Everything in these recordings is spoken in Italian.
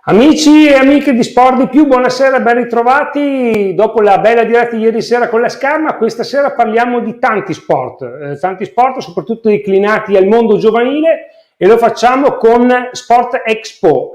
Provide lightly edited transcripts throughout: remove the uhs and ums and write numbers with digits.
Amici e amiche di Sport di Più, buonasera, ben ritrovati. Dopo la bella diretta di ieri sera con la Scarma, questa sera parliamo di tanti sport soprattutto declinati al mondo giovanile, e lo facciamo con Sport Expo.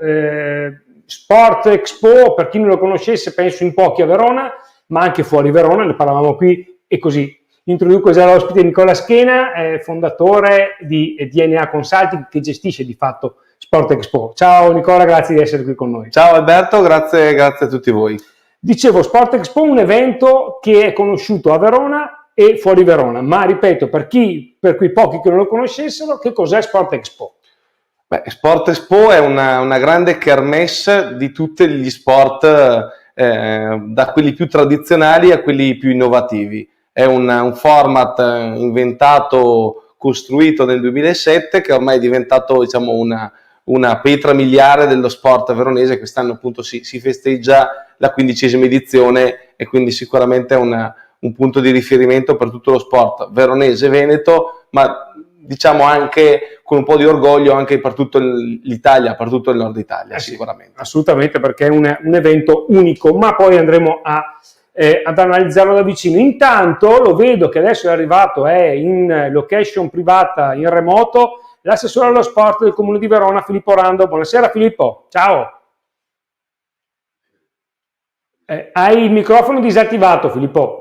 Sport Expo, per chi non lo conoscesse, penso in pochi a Verona, ma anche fuori Verona, ne parlavamo qui e così. Introduco già l'ospite Nicola Schena, fondatore di DNA Consulting, che gestisce di fatto Sport Expo. Ciao Nicola, grazie di essere qui con noi. Ciao Alberto, grazie a tutti voi. Dicevo, Sport Expo è un evento che è conosciuto a Verona e fuori Verona, ma ripeto, per quei pochi che non lo conoscessero, che cos'è Sport Expo? Sport Expo è una grande kermesse di tutti gli sport, da quelli più tradizionali a quelli più innovativi. È un format inventato, costruito nel 2007, che ormai è diventato, diciamo, una pietra miliare dello sport veronese. Quest'anno appunto si festeggia la 15ª edizione, e quindi sicuramente è un punto di riferimento per tutto lo sport veronese, veneto, ma diciamo anche con un po' di orgoglio anche per tutta l'Italia, per tutto il nord Italia, sicuramente. Assolutamente, perché è un evento unico, ma poi andremo ad analizzarlo da vicino. Intanto lo vedo che adesso è arrivato, è in location privata, in remoto, l'assessore allo sport del Comune di Verona, Filippo Rando. Buonasera Filippo, ciao. Hai il microfono disattivato, Filippo.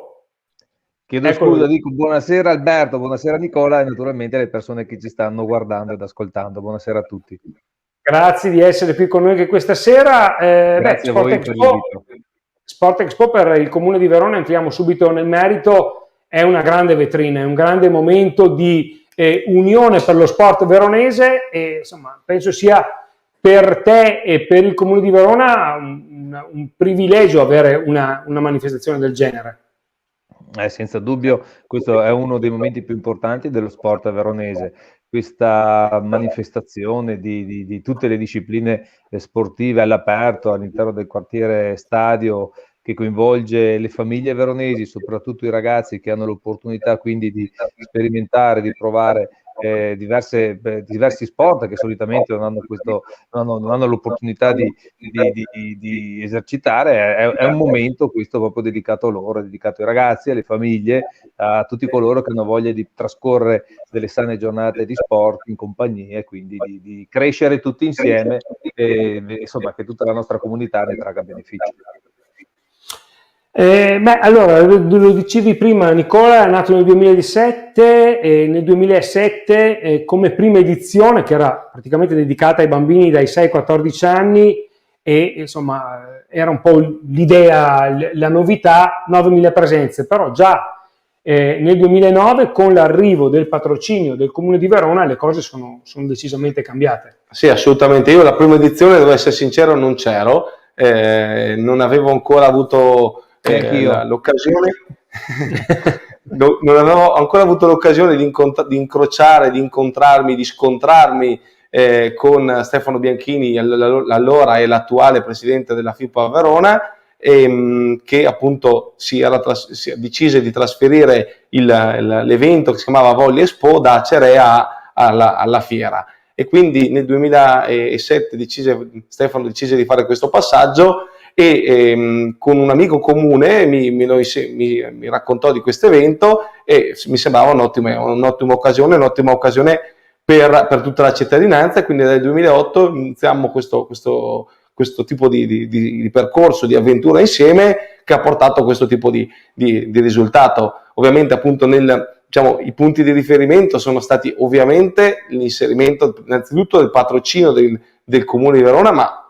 Chiedo scusa, dico buonasera Alberto, buonasera Nicola e naturalmente alle persone che ci stanno guardando ed ascoltando. Buonasera a tutti. Grazie di essere qui con noi anche questa sera. Grazie a voi per l'invito. Sport Expo per il Comune di Verona, entriamo subito nel merito, è una grande vetrina, è un grande momento di unione per lo sport veronese, e insomma penso sia per te e per il Comune di Verona un privilegio avere una manifestazione del genere. Senza dubbio questo è uno dei momenti più importanti dello sport veronese, questa manifestazione di tutte le discipline sportive all'aperto all'interno del quartiere Stadio, che coinvolge le famiglie veronesi, soprattutto i ragazzi che hanno l'opportunità quindi di sperimentare, di provare diversi sport che solitamente non hanno l'opportunità di esercitare. È un momento questo proprio dedicato a loro, dedicato ai ragazzi, alle famiglie, a tutti coloro che hanno voglia di trascorrere delle sane giornate di sport in compagnia, e quindi di crescere tutti insieme, e insomma che tutta la nostra comunità ne traga beneficio. Allora, lo dicevi prima Nicola, è nato nel 2007, e nel 2007 come prima edizione, che era praticamente dedicata ai bambini dai 6 ai 14 anni, e insomma era un po' l'idea, la novità, 9.000 presenze, però già nel 2009 con l'arrivo del patrocinio del Comune di Verona le cose sono decisamente cambiate. Sì, assolutamente. Io la prima edizione, devo essere sincero, non c'ero, non avevo ancora avuto l'occasione non avevo ancora avuto l'occasione di incrociare, di incontrarmi, di scontrarmi con Stefano Bianchini, allora e l'attuale presidente della FIPA Verona, che appunto si decise di trasferire l'evento che si chiamava Volley Expo da Acerea alla fiera, e quindi nel 2007 Stefano decise di fare questo passaggio, e con un amico comune mi raccontò di questo evento, e mi sembrava un'ottima occasione per tutta la cittadinanza, e quindi nel 2008 iniziamo questo tipo di percorso, di avventura insieme, che ha portato a questo tipo di risultato. Ovviamente appunto i punti di riferimento sono stati ovviamente l'inserimento innanzitutto del patrocinio del Comune di Verona, ma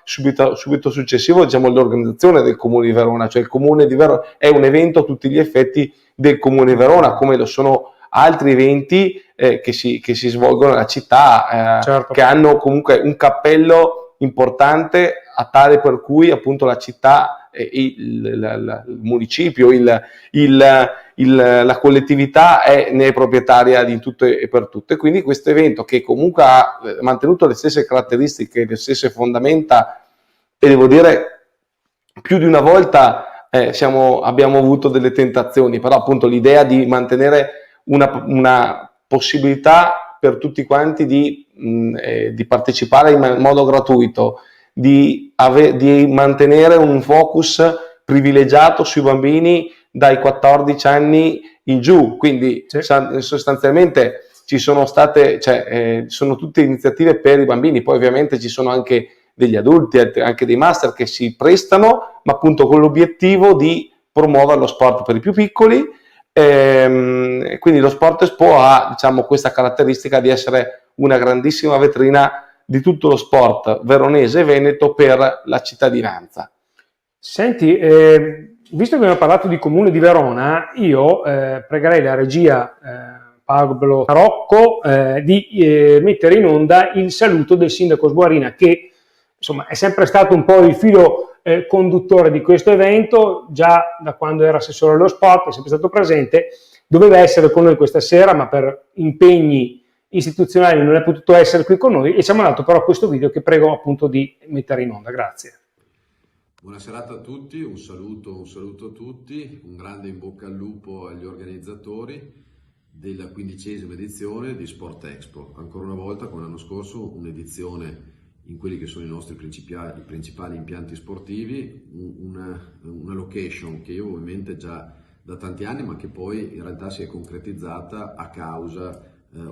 subito successivo, diciamo, l'organizzazione del Comune di Verona, cioè il Comune di Verona è un evento a tutti gli effetti del Comune di Verona, come lo sono altri eventi che si svolgono nella città, certo, che hanno comunque un cappello importante, a tale per cui appunto la città, il municipio, la collettività ne è proprietaria di tutto e per tutto. E quindi questo evento, che comunque ha mantenuto le stesse caratteristiche, le stesse fondamenta, e devo dire più di una volta abbiamo avuto delle tentazioni, però appunto l'idea di mantenere una possibilità per tutti quanti di partecipare in modo gratuito, di mantenere un focus privilegiato sui bambini dai 14 anni in giù, quindi Sì. sostanzialmente ci sono state, sono tutte iniziative per i bambini, poi ovviamente ci sono anche degli adulti, anche dei master che si prestano, ma appunto con l'obiettivo di promuovere lo sport per i più piccoli. Quindi lo Sport Expo ha, diciamo, questa caratteristica di essere una grandissima vetrina di tutto lo sport veronese e veneto per la cittadinanza. Senti, visto che abbiamo parlato di Comune di Verona, io pregherei la regia Pablo Tarocco di mettere in onda il saluto del sindaco Sboarina, che insomma è sempre stato un po' il filo conduttore di questo evento, già da quando era assessore allo sport, è sempre stato presente, doveva essere con noi questa sera, ma per impegni istituzionali non è potuto essere qui con noi, e ci ha mandato però questo video che prego appunto di mettere in onda. Grazie. Buona serata a tutti, un saluto a tutti, un grande in bocca al lupo agli organizzatori della 15ª edizione di Sport Expo. Ancora una volta, come l'anno scorso, un'edizione in quelli che sono i nostri principali impianti sportivi, una location che io ovviamente già da tanti anni, ma che poi in realtà si è concretizzata a causa,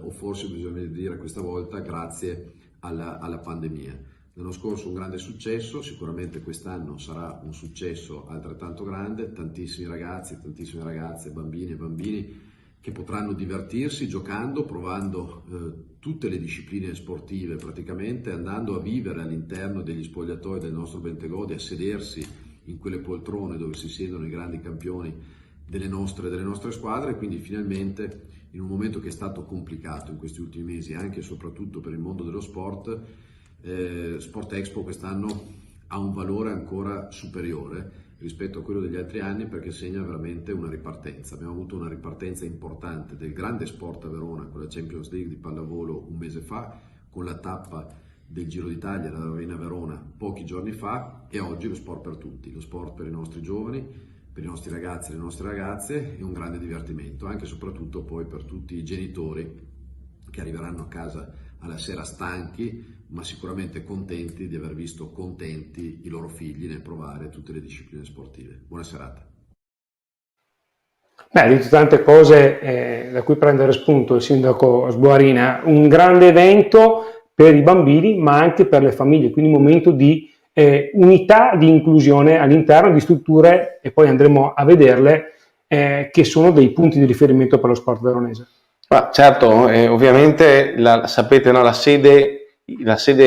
o forse bisogna dire questa volta, grazie alla pandemia. L'anno scorso un grande successo, sicuramente quest'anno sarà un successo altrettanto grande, tantissimi ragazzi, tantissime ragazze, bambini e bambini che potranno divertirsi giocando, provando tutte le discipline sportive praticamente, andando a vivere all'interno degli spogliatoi del nostro Bentegodi, a sedersi in quelle poltrone dove si siedono i grandi campioni delle nostre squadre. Quindi finalmente, in un momento che è stato complicato in questi ultimi mesi, anche e soprattutto per il mondo dello sport, Sport Expo quest'anno ha un valore ancora superiore rispetto a quello degli altri anni, perché segna veramente una ripartenza. Abbiamo avuto una ripartenza importante del grande sport a Verona con la Champions League di pallavolo un mese fa, con la tappa del Giro d'Italia da Ravenna a Verona pochi giorni fa, e oggi lo sport per tutti, lo sport per i nostri giovani, per i nostri ragazzi e le nostre ragazze, è un grande divertimento, anche e soprattutto poi per tutti i genitori che arriveranno a casa alla sera stanchi, ma sicuramente contenti di aver visto contenti i loro figli nel provare tutte le discipline sportive. Buona serata. Beh, di tante cose da cui prendere spunto il sindaco Sboarina, un grande evento per i bambini ma anche per le famiglie, quindi un momento di unità, di inclusione all'interno di strutture, e poi andremo a vederle, che sono dei punti di riferimento per lo sport veronese. Ma certo, ovviamente sapete, no, la sede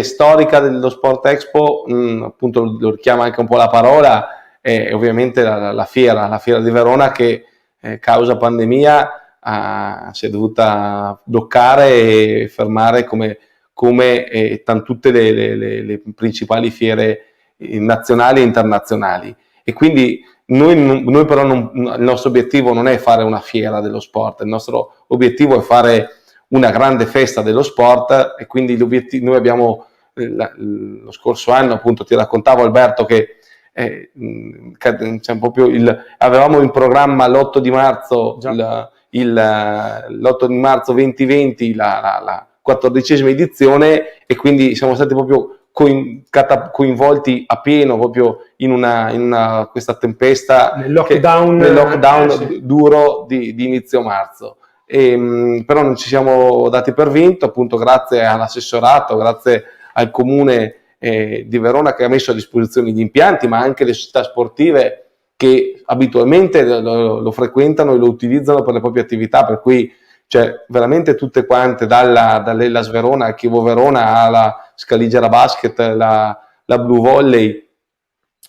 storica dello Sport Expo, appunto lo richiama anche un po' la parola, è ovviamente la fiera di Verona che causa pandemia si è dovuta bloccare e fermare come tutte le principali fiere nazionali e internazionali. E quindi noi però il nostro obiettivo non è fare una fiera dello sport, il nostro obiettivo è fare una grande festa dello sport, e quindi noi abbiamo lo scorso anno, appunto ti raccontavo Alberto che avevamo in programma l'8 di marzo l'8 di marzo 2020 la 14ª edizione, e quindi siamo stati proprio coinvolti a pieno proprio in questa tempesta nel lockdown sì, duro di inizio marzo. Però non ci siamo dati per vinto, appunto grazie all'assessorato, grazie al comune di Verona che ha messo a disposizione gli impianti, ma anche le società sportive che abitualmente lo frequentano e lo utilizzano per le proprie attività, per cui veramente tutte quante, dall'Hellas Verona al Chievo Verona alla Scaligera Basket, la Blue Volley,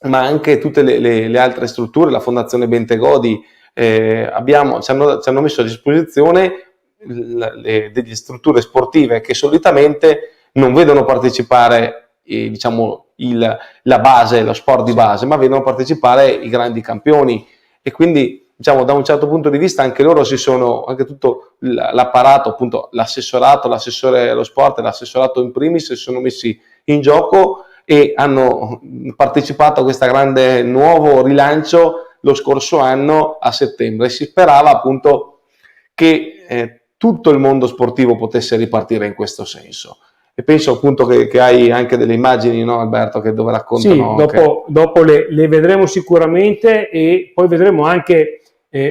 ma anche tutte le altre strutture, la Fondazione Bentegodi, ci hanno messo a disposizione delle strutture sportive che solitamente non vedono partecipare la base, lo sport di base, ma vedono partecipare i grandi campioni, e quindi da un certo punto di vista anche loro anche tutto l'apparato, appunto l'assessorato, l'assessore allo sport e l'assessorato in primis si sono messi in gioco e hanno partecipato a questo grande nuovo rilancio lo scorso anno a settembre. Si sperava appunto che tutto il mondo sportivo potesse ripartire in questo senso. e penso appunto che hai anche delle immagini, no, Alberto, che dove raccontano. Sì, dopo le vedremo sicuramente, e poi vedremo anche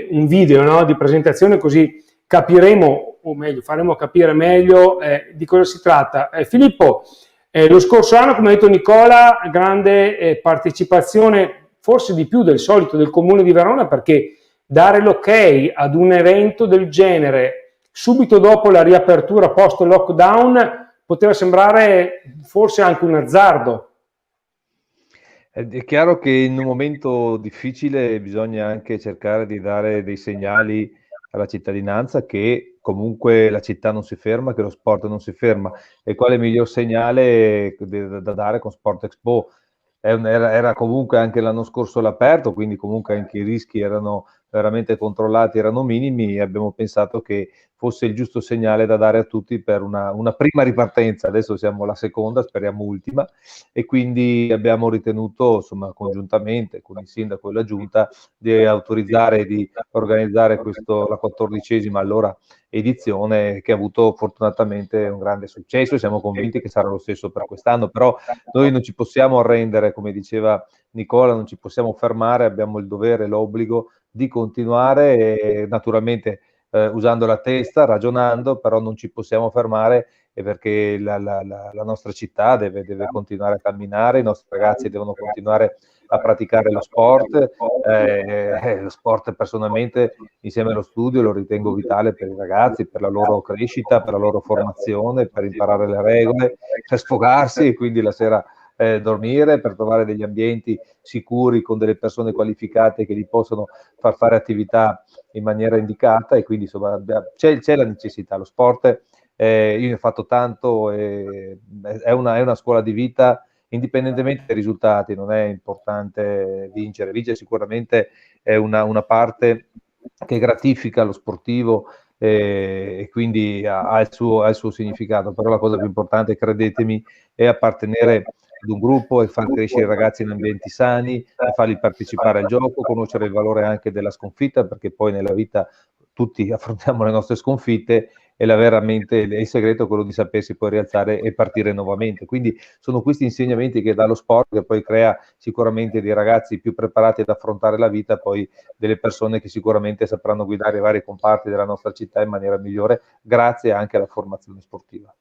un video, no, di presentazione, così capiremo, o meglio, faremo capire meglio di cosa si tratta. Filippo, lo scorso anno, come ha detto Nicola, grande partecipazione, forse di più del solito, del Comune di Verona, perché dare l'ok ad un evento del genere subito dopo la riapertura post-lockdown poteva sembrare forse anche un azzardo. È chiaro che in un momento difficile bisogna anche cercare di dare dei segnali alla cittadinanza che comunque la città non si ferma, che lo sport non si ferma. E quale miglior segnale da dare con Sport Expo? Era comunque anche l'anno scorso all'aperto, quindi comunque anche i rischi erano veramente controllati, erano minimi, e abbiamo pensato che fosse il giusto segnale da dare a tutti per una prima ripartenza. Adesso siamo alla seconda, speriamo ultima, e quindi abbiamo ritenuto, insomma, congiuntamente con il sindaco e la giunta, di autorizzare di organizzare la 14ª allora edizione, che ha avuto fortunatamente un grande successo, e siamo convinti che sarà lo stesso per quest'anno. Però noi non ci possiamo arrendere, come diceva Nicola, non ci possiamo fermare, abbiamo il dovere, l'obbligo di continuare, e naturalmente usando la testa, ragionando, però non ci possiamo fermare, perché la nostra città deve continuare a camminare, i nostri ragazzi devono continuare a praticare lo sport. Lo sport personalmente, insieme allo studio, lo ritengo vitale per i ragazzi, per la loro crescita, per la loro formazione, per imparare le regole, per sfogarsi, e quindi la sera dormire, per trovare degli ambienti sicuri con delle persone qualificate che li possono far fare attività in maniera indicata. E quindi insomma c'è la necessità. Lo sport, io ne ho fatto tanto, è una scuola di vita, indipendentemente dai risultati. Non è importante vincere sicuramente è una parte che gratifica lo sportivo, e quindi ha il suo significato. Però la cosa più importante, credetemi, è appartenere ad un gruppo e far crescere i ragazzi in ambienti sani, e farli partecipare al gioco, conoscere il valore anche della sconfitta, perché poi nella vita tutti affrontiamo le nostre sconfitte, e veramente il segreto è quello di sapersi poi rialzare e partire nuovamente. Quindi sono questi insegnamenti che dà lo sport, che poi crea sicuramente dei ragazzi più preparati ad affrontare la vita, poi delle persone che sicuramente sapranno guidare i vari comparti della nostra città in maniera migliore, grazie anche alla formazione sportiva.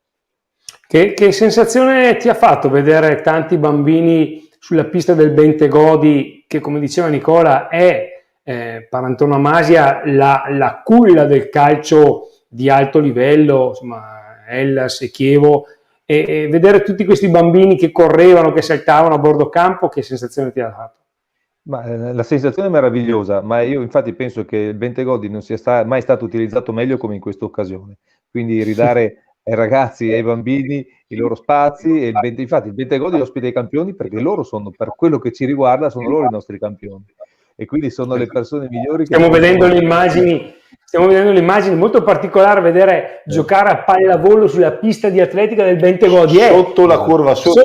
Che sensazione ti ha fatto vedere tanti bambini sulla pista del Bentegodi, che, come diceva Nicola, è per antonomasia la culla del calcio di alto livello, insomma, Hellas e Chievo, e vedere tutti questi bambini che correvano, che saltavano a bordo campo? Che sensazione ti ha fatto? Ma la sensazione è meravigliosa, ma io infatti penso che il Bentegodi non sia mai stato utilizzato meglio come in questa occasione. Quindi ridare ai ragazzi e ai bambini i loro spazi, e infatti il Bentegodi ospita i campioni, perché loro sono, per quello che ci riguarda, sono loro i nostri campioni, e quindi sono le persone migliori che stiamo vedendo le immagini, molto particolare vedere giocare a pallavolo sulla pista di atletica del Bentegodi, sotto la curva sud,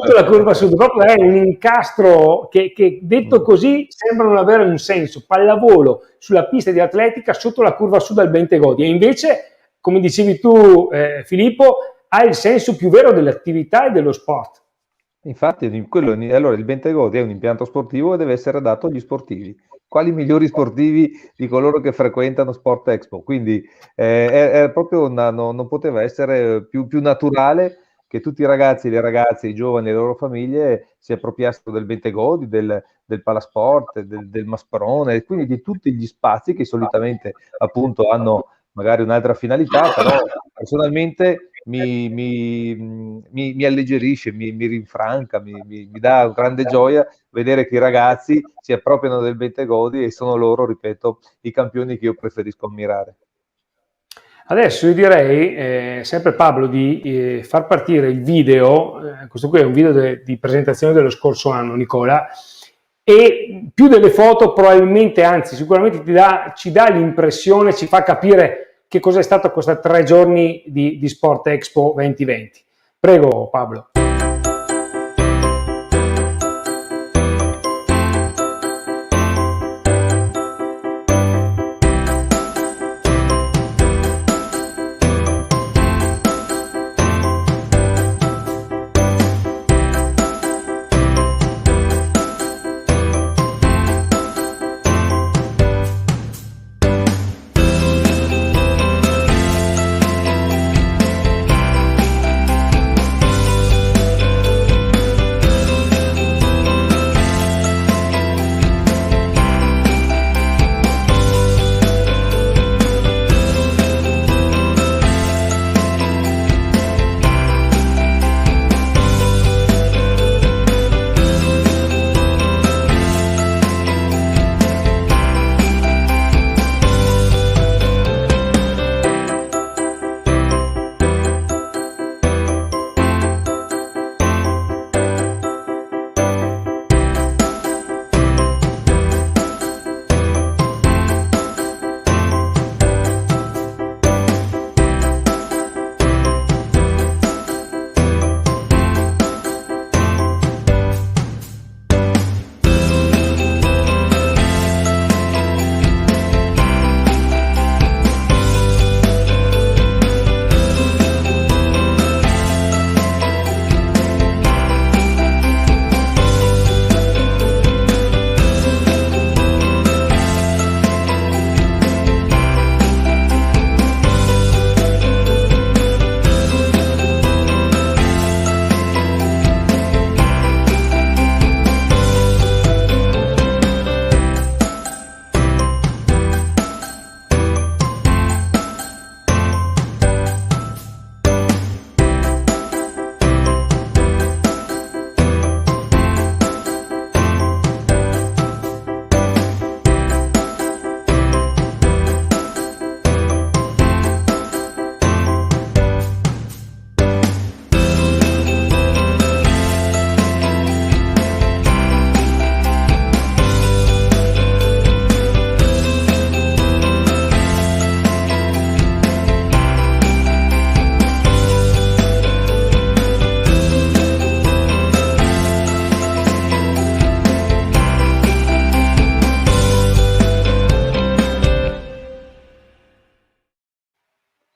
proprio è un incastro che detto così sembra non avere un senso. Pallavolo sulla pista di atletica sotto la curva sud del Bentegodi, e invece, come dicevi tu, Filippo, ha il senso più vero dell'attività e dello sport. Infatti, allora il Bentegodi è un impianto sportivo e deve essere adatto agli sportivi. Quali migliori sportivi di coloro che frequentano Sport Expo? Quindi è proprio non poteva essere più naturale che tutti i ragazzi, le ragazze, i giovani e le loro famiglie si appropriassero del Bentegodi, del Palasport, del Masparone, quindi di tutti gli spazi che solitamente appunto hanno magari un'altra finalità, però personalmente mi alleggerisce, mi rinfranca, mi dà grande gioia vedere che i ragazzi si appropriano del Bentegodi, e sono loro, ripeto, i campioni che io preferisco ammirare. Adesso io direi, sempre Pablo, di far partire il video. Questo qui è un video di presentazione dello scorso anno, Nicola, e più delle foto probabilmente, anzi sicuramente ci dà l'impressione, ci fa capire che cosa è stato questi 3 giorni di Sport Expo 2020. Prego Pablo.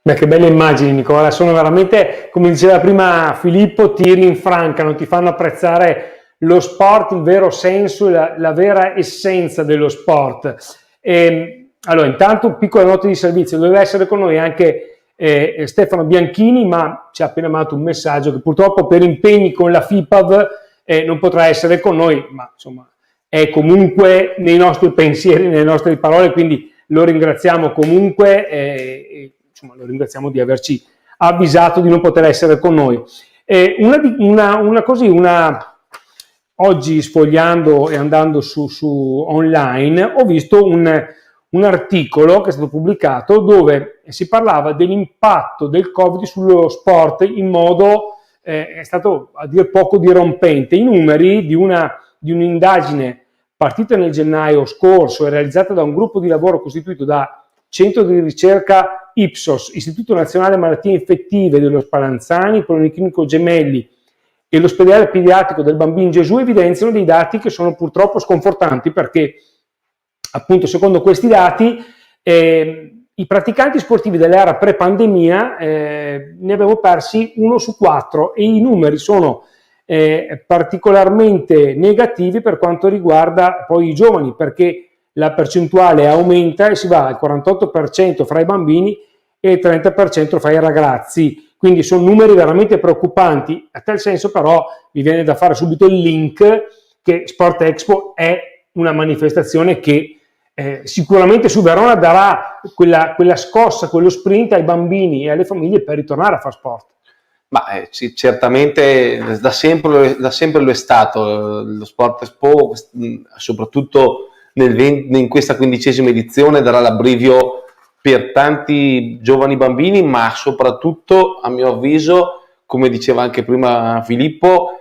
Beh, che belle immagini, Nicola, sono veramente, come diceva prima Filippo, tiri in franca, non ti fanno apprezzare lo sport, il vero senso, la vera essenza dello sport. Allora, intanto un piccolo noto di servizio, doveva essere con noi anche Stefano Bianchini, ma ci ha appena mandato un messaggio che purtroppo per impegni con la FIPAV non potrà essere con noi, ma insomma è comunque nei nostri pensieri, nelle nostre parole, quindi lo ringraziamo comunque. Insomma, lo ringraziamo di averci avvisato di non poter essere con noi. Oggi sfogliando e andando su online ho visto un articolo che è stato pubblicato dove si parlava dell'impatto del Covid sullo sport in modo, è stato a dir poco dirompente. I numeri di un'indagine partita nel gennaio scorso e realizzata da un gruppo di lavoro costituito da Centro di ricerca Ipsos, Istituto Nazionale Malattie Infettive dello Spallanzani, Policlinico Gemelli e l'ospedale pediatrico del Bambino Gesù evidenziano dei dati che sono purtroppo sconfortanti perché, appunto, secondo questi dati, i praticanti sportivi dell'era pre-pandemia ne abbiamo persi 1 su 4 e i numeri sono particolarmente negativi per quanto riguarda poi i giovani, perché la percentuale aumenta e si va al 48% fra i bambini e il 30% fra i ragazzi, quindi sono numeri veramente preoccupanti. A tal senso però mi viene da fare subito il link che Sport Expo è una manifestazione che sicuramente su Verona darà quella scossa, quello sprint ai bambini e alle famiglie per ritornare a fare sport. Ma sì, certamente da sempre lo è stato lo Sport Expo, soprattutto in questa 15ª edizione darà l'abbrivio per tanti giovani bambini, ma soprattutto, a mio avviso, come diceva anche prima Filippo,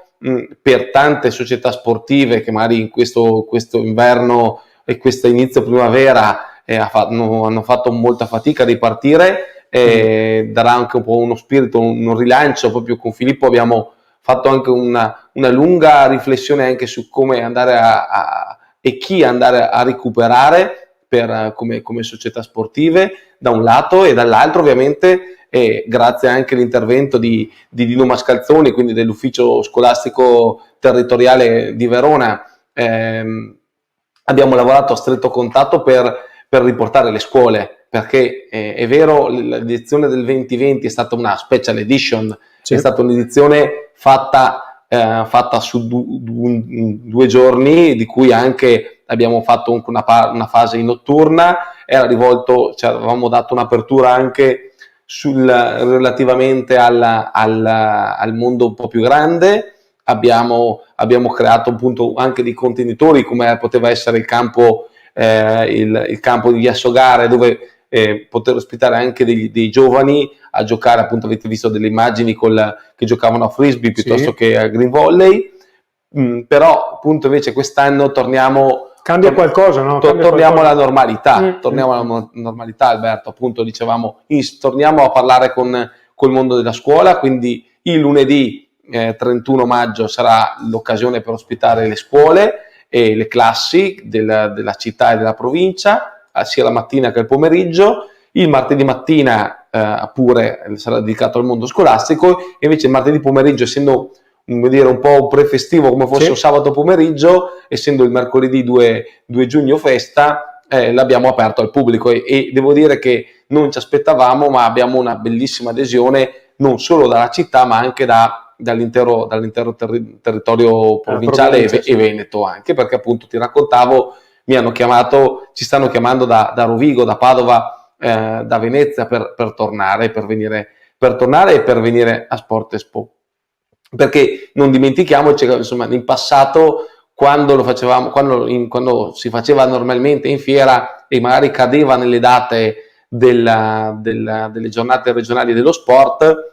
per tante società sportive che magari in questo inverno e questo inizio primavera hanno fatto molta fatica a ripartire, darà anche un po' uno spirito, un rilancio. Proprio con Filippo abbiamo fatto anche una lunga riflessione anche su come andare e chi andare a recuperare come società sportive da un lato, e dall'altro ovviamente grazie anche all'intervento di Dino Mascalzoni, quindi dell'ufficio scolastico territoriale di Verona, abbiamo lavorato a stretto contatto per riportare le scuole, perché è vero, l'edizione del 2020 è stata una special edition, sì. È stata un'edizione fatta su 2 giorni, di cui anche abbiamo fatto una fase notturna, era rivolto, cioè avevamo dato un'apertura anche relativamente al mondo un po' più grande. Abbiamo creato appunto anche dei contenitori, come poteva essere il campo di Via Sogare, dove poter ospitare anche dei giovani a giocare. Appunto, avete visto delle immagini che giocavano a frisbee piuttosto sì, che a green volley. Però appunto invece quest'anno cambia qualcosa, no? Torniamo alla normalità, Alberto, appunto dicevamo, torniamo a parlare col mondo della scuola, quindi il lunedì 31 maggio sarà l'occasione per ospitare le scuole e le classi della città e della provincia, sia la mattina che il pomeriggio. Il martedì mattina pure sarà dedicato al mondo scolastico, e invece il martedì pomeriggio, essendo un po' prefestivo come fosse un sabato pomeriggio, essendo il mercoledì 2 giugno festa, l'abbiamo aperto al pubblico e devo dire che non ci aspettavamo, ma abbiamo una bellissima adesione non solo dalla città ma anche dall'intero territorio provinciale e veneto, anche perché appunto ti raccontavo, ci stanno chiamando da Rovigo, da Padova, da Venezia per tornare e per venire a Sport Expo. Perché non dimentichiamoci che insomma in passato, quando si faceva normalmente in fiera e magari cadeva nelle date delle giornate regionali dello sport,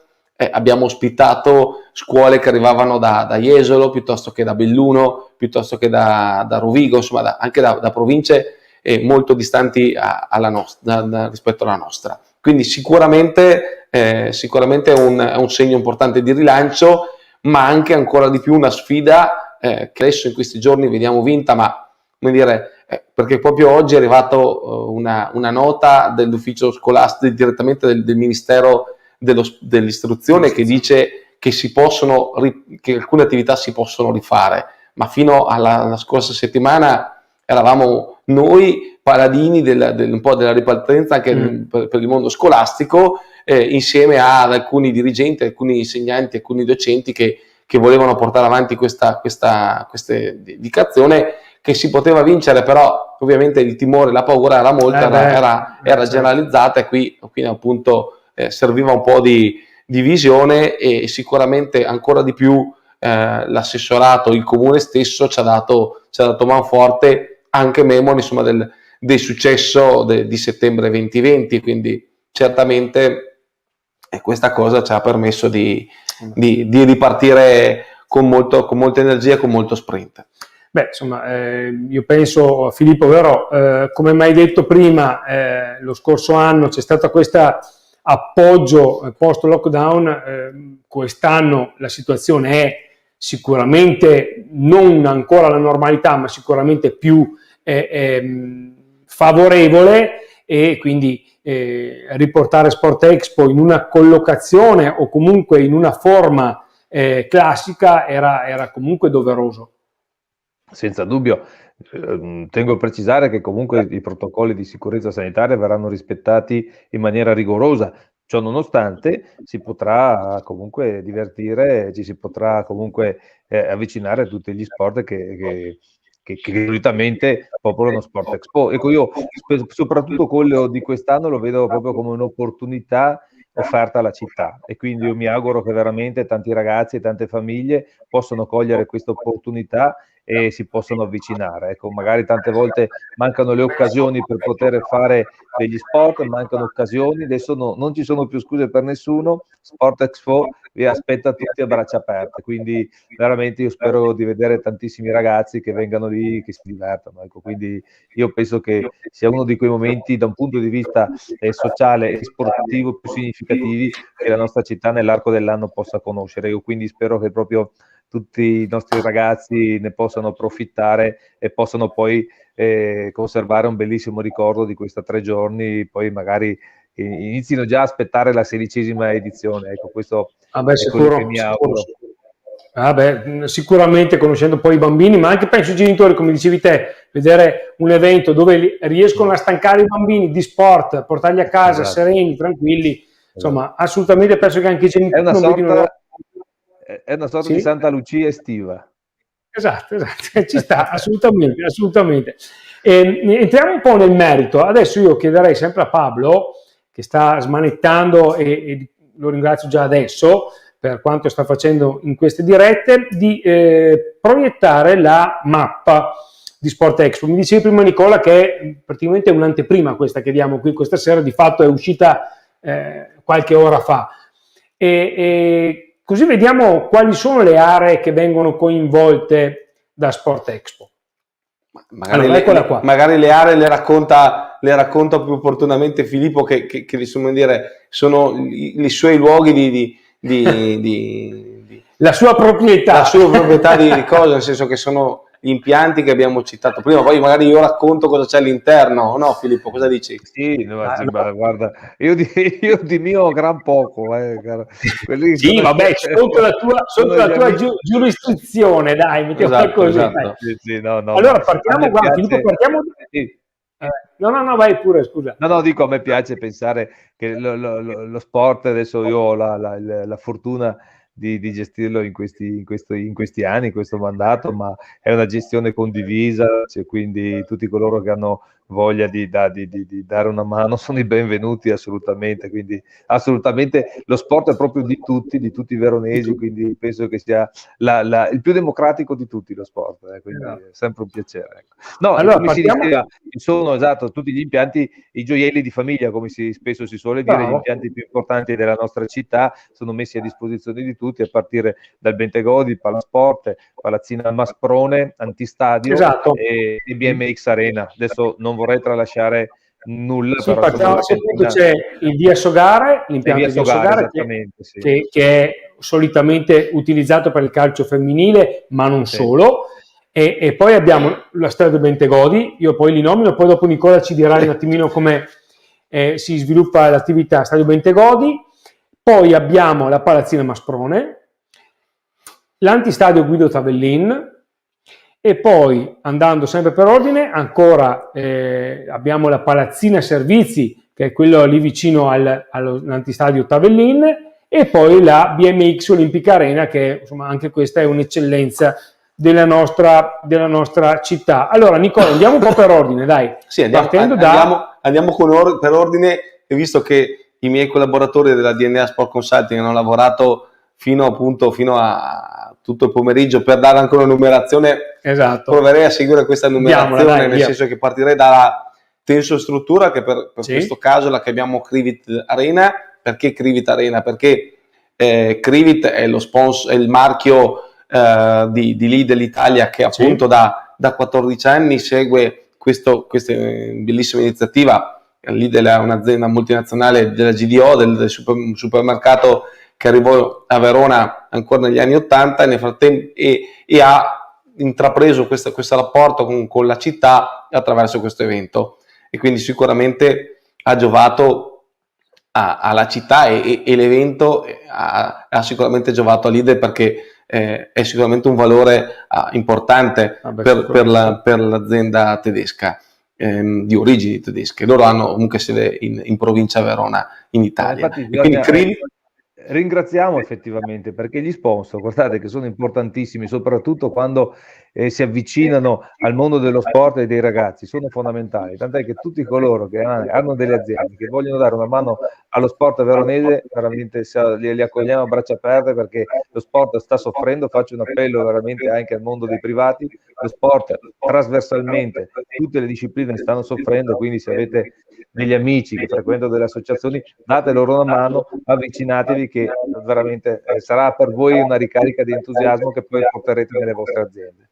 abbiamo ospitato scuole che arrivavano da Jesolo, piuttosto che da Belluno, piuttosto che da Rovigo, insomma anche da province molto distanti rispetto alla nostra. Quindi sicuramente è un segno importante di rilancio, ma anche ancora di più una sfida che adesso in questi giorni vediamo vinta, ma come dire, perché proprio oggi è arrivato una nota dell'ufficio scolastico, direttamente del Ministero dell'istruzione, che dice che che alcune attività si possono rifare, ma fino alla scorsa settimana eravamo noi paladini un po' della ripartenza anche per il mondo scolastico, insieme ad alcuni dirigenti, alcuni insegnanti, alcuni docenti che volevano portare avanti questa indicazione, che si poteva vincere, però ovviamente il timore, la paura era molta, era generalizzata, e qui appunto serviva un po' di visione, e sicuramente ancora di più l'assessorato, il comune stesso ci ha dato manforte, anche memore, insomma, del successo di settembre 2020, quindi certamente questa cosa ci ha permesso di ripartire con molta energia, con molto sprint. Beh, insomma, io penso, Filippo, vero, come mai detto prima, lo scorso anno c'è stato questo appoggio post lockdown, quest'anno la situazione è sicuramente non ancora la normalità, ma sicuramente più favorevole, e quindi riportare Sport Expo in una collocazione o comunque in una forma classica era comunque doveroso. Senza dubbio. Tengo a precisare che comunque i protocolli di sicurezza sanitaria verranno rispettati in maniera rigorosa. Ciò nonostante, si potrà comunque divertire, ci si potrà comunque avvicinare a tutti gli sport che solitamente popolano Sport Expo. Ecco, io soprattutto quello di quest'anno lo vedo proprio come un'opportunità offerta alla città, e quindi io mi auguro che veramente tanti ragazzi e tante famiglie possano cogliere questa opportunità e si possono avvicinare. Ecco, magari tante volte mancano le occasioni per poter fare degli sport, mancano occasioni, adesso non ci sono più scuse per nessuno. Sport Expo vi aspetta tutti a braccia aperte, quindi veramente io spero di vedere tantissimi ragazzi che vengano lì, che si divertano. Ecco, quindi io penso che sia uno di quei momenti da un punto di vista sociale e sportivo più significativi che la nostra città nell'arco dell'anno possa conoscere. Io quindi spero che proprio tutti i nostri ragazzi ne possano approfittare e possano poi conservare un bellissimo ricordo di questi 3 giorni, poi magari inizino già a aspettare la 16ª edizione. Ecco, questo è quello che mi auguro. Sicuramente, conoscendo poi i bambini, ma anche penso i genitori, come dicevi te, vedere un evento dove riescono a stancare i bambini di sport, portarli a casa sereni, tranquilli, insomma, assolutamente penso che anche i genitori è una sorta di Santa Lucia estiva. Esatto, ci sta, assolutamente. Entriamo un po' nel merito. Adesso io chiederei sempre a Pablo, che sta smanettando, e lo ringrazio già adesso per quanto sta facendo in queste dirette, di proiettare la mappa di Sport Expo. Mi dicevi prima, Nicola, che è praticamente un'anteprima questa che diamo qui questa sera, di fatto è uscita qualche ora fa. Così vediamo quali sono le aree che vengono coinvolte da Sport Expo. Magari le aree le racconta più opportunamente Filippo, che sono i suoi luoghi la sua proprietà. Di cose, nel senso che sono gli impianti che abbiamo citato prima. Poi magari io racconto cosa c'è all'interno, no Filippo, cosa dici? Sì, guarda, io di mio gran poco. Sì, vabbè, sotto la tua giurisdizione, dai, mettiamola così. Esatto. Sì, allora partiamo, guarda, Filippo, sì. No, vai pure, scusa. No, dico, a me piace pensare che lo sport, adesso io ho la fortuna di gestirlo in questi anni, in questo mandato, ma è una gestione condivisa, cioè, quindi tutti coloro che hanno voglia di dare una mano sono i benvenuti, assolutamente. Quindi assolutamente lo sport è proprio di tutti i veronesi, quindi penso che sia il più democratico di tutti lo sport, quindi è sempre un piacere, ecco. No, allora, come si diceva, sono tutti gli impianti, i gioielli di famiglia, come spesso si suole dire. Gli impianti più importanti della nostra città sono messi a disposizione di tutti, a partire dal Bentegodi, Palasport, Palazzina Masprone, Antistadio e BMX Arena. Adesso non vorrei tralasciare nulla. Sì, però c'è il Via Sogare, l'impianto Via Sogare, che è solitamente utilizzato per il calcio femminile, ma non solo. E poi abbiamo la Stadio Bentegodi, io poi li nomino, poi dopo Nicola ci dirà un attimino come si sviluppa l'attività Stadio Bentegodi. Poi abbiamo la Palazzina Masprone, l'Antistadio Guido Tavellin, e poi, andando sempre per ordine, ancora abbiamo la Palazzina Servizi, che è quello lì vicino all'Antistadio Tavellin, e poi la BMX Olimpica Arena, che insomma anche questa è un'eccellenza della nostra città. Allora Nicola, andiamo un po' per ordine, dai. Sì, andiamo per ordine, e visto che i miei collaboratori della DNA Sport Consulting hanno lavorato fino a tutto il pomeriggio per dare anche una numerazione, esatto, proverei a seguire questa numerazione, nel senso che partirei dalla tensostruttura, che per questo caso la chiamiamo Crivit Arena. Perché Crivit Arena? Perché Crivit è lo sponsor, è il marchio di Lidl Italia, che appunto da 14 anni segue questa bellissima iniziativa. Lidl è un'azienda multinazionale della GDO, del supermercato che arrivò a Verona ancora negli anni 80 e ha intrapreso questo rapporto con la città attraverso questo evento, e quindi sicuramente ha giovato alla città, e l'evento ha sicuramente giovato a Lidl, perché è sicuramente un valore importante per l'azienda tedesca, di origini tedesche. Loro hanno comunque sede in provincia Verona, in Italia. Infatti, e quindi ringraziamo effettivamente, perché gli sponsor, guardate che sono importantissimi, soprattutto quando si avvicinano al mondo dello sport e dei ragazzi, sono fondamentali, tant'è che tutti coloro che hanno delle aziende che vogliono dare una mano allo sport veronese, veramente li accogliamo a braccia aperte, perché lo sport sta soffrendo. Faccio un appello veramente anche al mondo dei privati: lo sport trasversalmente, tutte le discipline stanno soffrendo, quindi se avete degli amici che frequentano delle associazioni, date loro una mano, avvicinatevi, che veramente sarà per voi una ricarica di entusiasmo che poi porterete nelle vostre aziende.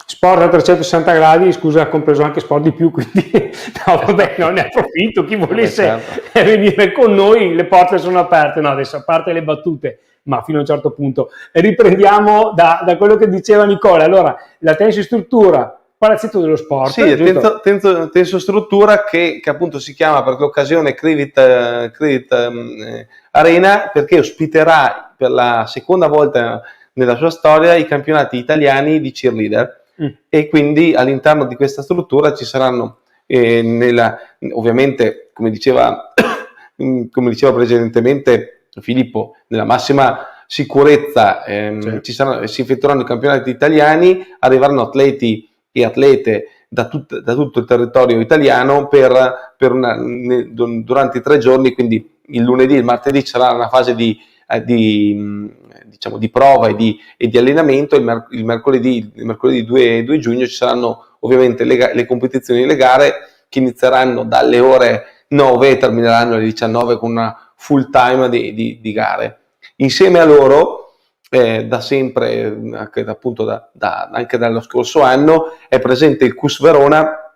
Sport a 360 gradi, scusa, ha compreso anche sport di più, quindi no, vabbè, non ne approfitto, chi volesse venire con noi, le porte sono aperte. No, adesso, a parte le battute, ma fino a un certo punto. Riprendiamo da quello che diceva Nicola. Allora, la tensostruttura, Palazzetto dello Sport. Sì, tensostruttura che appunto si chiama per l'occasione Crivit Arena, perché ospiterà per la seconda volta nella sua storia i campionati italiani di cheerleader, e quindi all'interno di questa struttura ci saranno ovviamente, come diceva precedentemente Filippo, nella massima sicurezza, si effettueranno i campionati italiani, arriveranno atleti e atlete da tutto il territorio italiano durante i 3 giorni. Quindi il lunedì e il martedì sarà una fase di prova e di allenamento. Il mercoledì 2 giugno ci saranno ovviamente le competizioni e le gare, che inizieranno dalle ore 9 e termineranno alle 19 con una full time di gare. Insieme a loro, da sempre, appunto anche dallo scorso anno, è presente il CUS Verona,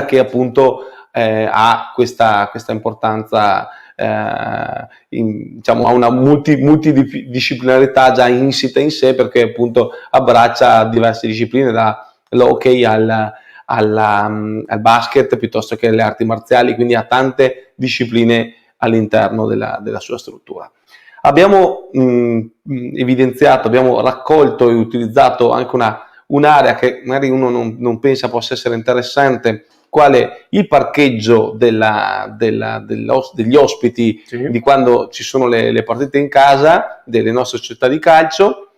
che appunto ha questa importanza, ha una multidisciplinarità già insita in sé, perché appunto abbraccia diverse discipline, dall'hockey al basket, piuttosto che alle arti marziali, quindi ha tante discipline all'interno della sua struttura. Abbiamo evidenziato, abbiamo raccolto e utilizzato anche un'area che magari uno non pensa possa essere interessante, quale il parcheggio degli ospiti, sì, di quando ci sono le partite in casa delle nostre società di calcio,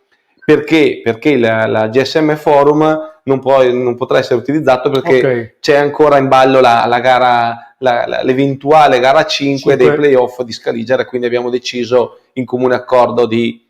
perché la GSM Forum non potrà essere utilizzato, perché c'è ancora in ballo la gara, l'eventuale gara 5 dei playoff di Scaligera, quindi abbiamo deciso in comune accordo di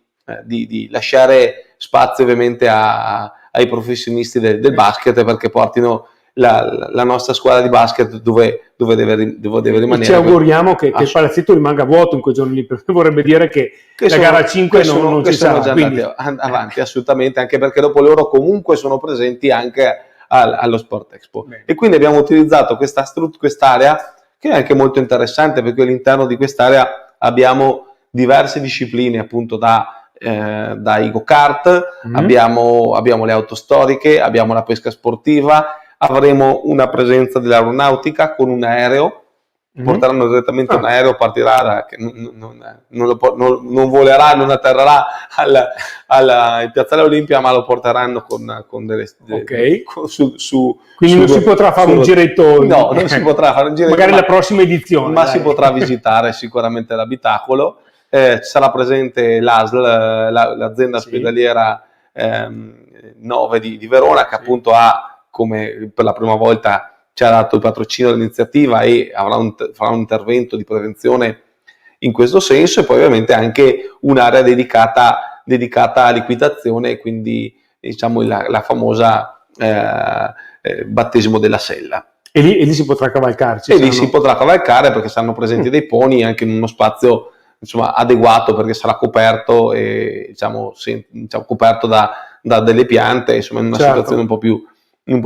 lasciare spazio ovviamente ai professionisti del basket, perché portino la nostra squadra di basket dove deve rimanere. Ci auguriamo che il palazzetto rimanga vuoto in quei giorni lì, perché vorrebbe dire che la gara 5 non ci sarà. Già quindi avanti, assolutamente, anche perché dopo loro comunque sono presenti anche allo Sport Expo. Bene. E quindi abbiamo utilizzato quest'area, che è anche molto interessante, perché all'interno di quest'area abbiamo diverse discipline, appunto, da dai go-kart, abbiamo le auto storiche, abbiamo la pesca sportiva, avremo una presenza dell'aeronautica con un aereo, porteranno direttamente un aereo, partirà che non volerà, non atterrerà in Piazzale Olimpia, ma lo porteranno con delle Ok. su Quindi non si potrà fare un giretto. No, non si potrà fare un giretto, magari la prossima edizione, ma dai. si potrà visitare sicuramente l'abitacolo. Sarà presente l'ASL, l'azienda ospedaliera 9 di Verona, che appunto ha, come per la prima volta ci ha dato il patrocinio dell'iniziativa e farà un intervento di prevenzione in questo senso, e poi ovviamente anche un'area dedicata a liquidazione, quindi diciamo la famosa battesimo della sella. E lì si potrà cavalcarci. Lì si potrà cavalcare, perché saranno presenti dei poni anche in uno spazio insomma adeguato, perché sarà coperto e diciamo coperto da delle piante, insomma in una situazione un po'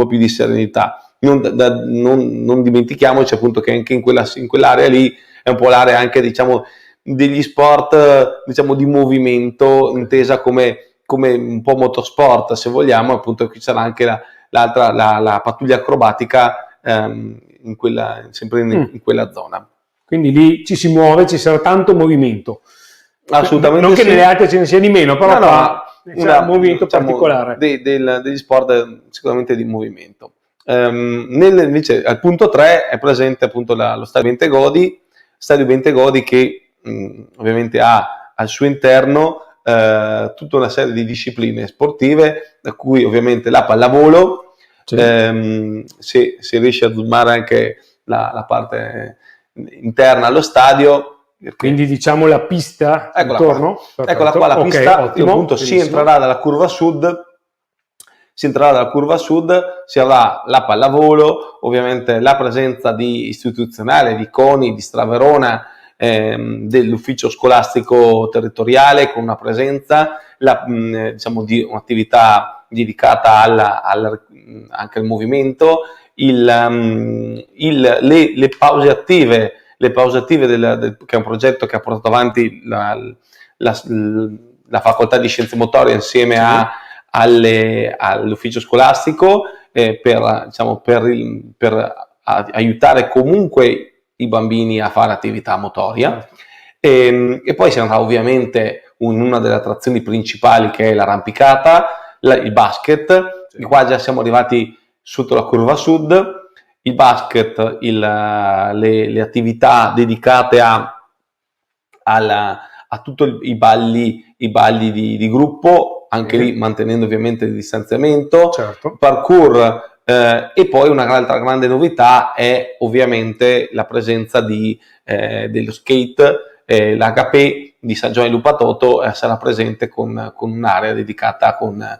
più di serenità. Non dimentichiamoci appunto che anche in quell'area lì è un po' l'area anche diciamo degli sport diciamo di movimento, intesa come un po' motorsport se vogliamo. Appunto qui sarà anche la pattuglia acrobatica sempre in quella zona. Quindi lì ci si muove, ci sarà tanto movimento. Assolutamente. Non che nelle altre ce ne sia di meno, però un movimento particolare. Degli sport sicuramente di movimento. Invece al punto 3 è presente appunto lo Stadio Bentegodi che ovviamente ha al suo interno tutta una serie di discipline sportive, da cui ovviamente la pallavolo, se riesce a zoomare anche la parte interna allo stadio. Quindi diciamo la pista intorno? Eccola qua la pista, appunto si entrerà dalla curva sud, si avrà la pallavolo, ovviamente la presenza istituzionale di CONI, di Straverona, dell'ufficio scolastico territoriale, con una presenza, diciamo di un'attività dedicata anche al movimento, le pause attive, che è un progetto che ha portato avanti la facoltà di scienze motorie insieme all'ufficio scolastico, per aiutare comunque i bambini a fare attività motoria. E poi si andrà ovviamente in una delle attrazioni principali, che è l'arrampicata, il basket. Qua già siamo arrivati sotto la curva sud. Il basket, le attività dedicate a tutti i balli di gruppo, anche lì mantenendo ovviamente il distanziamento, parkour, e poi un'altra grande novità è ovviamente la presenza dello skate. L'HP di San Giovanni Lupatoto sarà presente con un'area dedicata con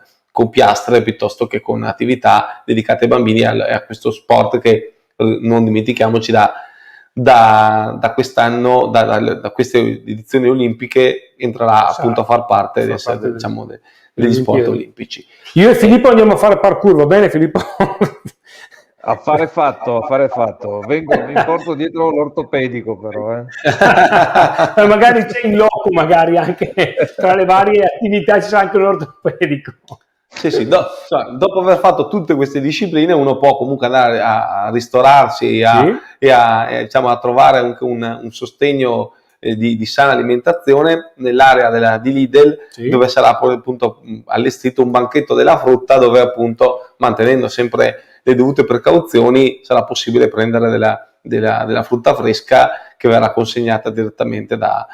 piastre, piuttosto che con attività dedicate ai bambini a questo sport che, non dimentichiamoci, da quest'anno, da queste edizioni olimpiche, entrerà appunto a far parte degli sport olimpici. Io e Filippo andiamo a fare parkour, va bene Filippo? Affare fatto. Vi porto dietro l'ortopedico però. Magari c'è in loco, magari anche tra le varie attività ci sarà anche l'ortopedico. Sì, dopo aver fatto tutte queste discipline uno può comunque andare a ristorarsi e a trovare anche un sostegno di sana alimentazione nell'area di Lidl, dove sarà poi appunto allestito un banchetto della frutta, dove appunto, mantenendo sempre le dovute precauzioni, sarà possibile prendere della frutta fresca, che verrà consegnata direttamente da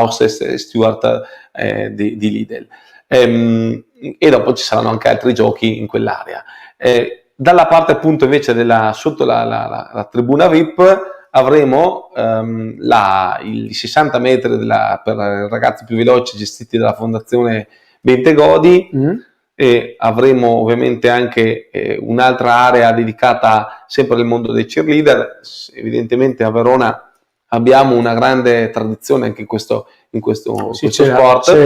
hostess e steward di Lidl. E dopo ci saranno anche altri giochi in quell'area. Dalla parte appunto invece sotto la tribuna VIP avremo i 60 metri per ragazzi più veloci, gestiti dalla Fondazione Bentegodi. E avremo ovviamente anche un'altra area dedicata sempre al mondo dei cheerleader. Evidentemente a Verona abbiamo una grande tradizione anche in questo sport. C'è